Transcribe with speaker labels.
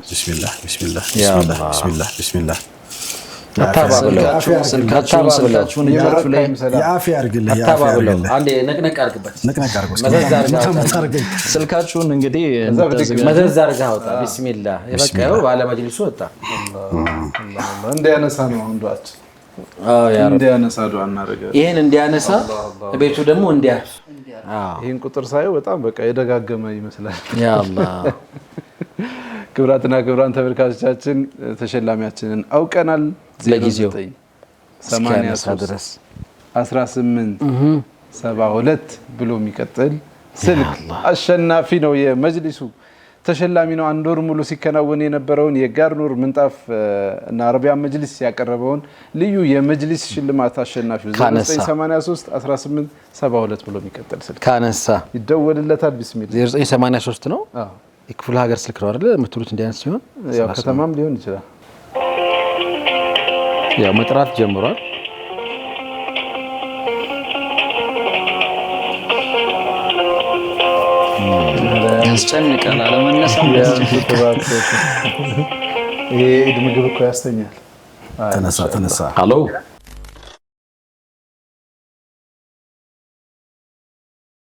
Speaker 1: ቢስሚላህ ቢስሚላህ ቢስሚላህ ቢስሚላህ ቢስሚላህ
Speaker 2: ስልካችሁን እጃችሁ ላይ
Speaker 1: የአፊያ አርግልህ
Speaker 2: አታባብለው አንዴ ነቅነቅ አርግበት
Speaker 1: ነቅነቅ አርገው
Speaker 2: ስልካችሁን እንግዲህ መዘዝ አርጋ አውጣ ቢስሚላህ የበቃው ባለ መጅሊሱ ወጣ
Speaker 3: እንዲያነሳ ነው አንዷች እንዲያነሳ ዱአ እናደርጋለን
Speaker 2: ይሄን እንዲያነሳ ቤቱ ደግሞ እንዲያርፍ
Speaker 3: ይሄን ቁጥር ሳይው በጣም በቃ የደጋገመ ይመስላል
Speaker 2: ያ አላህ
Speaker 3: ክብራትና ክብራን ተመልካቾቻችን ተሸላሚያችንን አውቀናል
Speaker 2: ለጊዜው
Speaker 3: 83 ድረስ 18 72 ብሎ የሚቀጥል ስልክ አሸናፊ ነው የመጅሊሱ ተሸላሚ ነው አንድ ወር ሙሉ ሲከናወን የነበረውን የጋርኑር ምንጣፍ እና አረቢያን መጅሊስ ያቀረበውን ልዩ የመጅሊስ ሽልማት አሸናፊው 983 18 72 ብሎ የሚቀጥል ስልክ
Speaker 2: ካነሳ
Speaker 3: ይደወልለታል ቢስሚላህ
Speaker 2: 983 ነው የክፍለ ሀገር ስልክ ነው አይደል የምትሉት እንዲያንስ ሲሆን
Speaker 3: ያው ከተማም ሊሆን ይችላል
Speaker 2: ያው መጥራት ጀምሯል ያስጨንቃል አለመነሳም
Speaker 3: ይሄ ምግብ እኮ ያስተኛል
Speaker 1: ተነሳ
Speaker 2: ሃሎ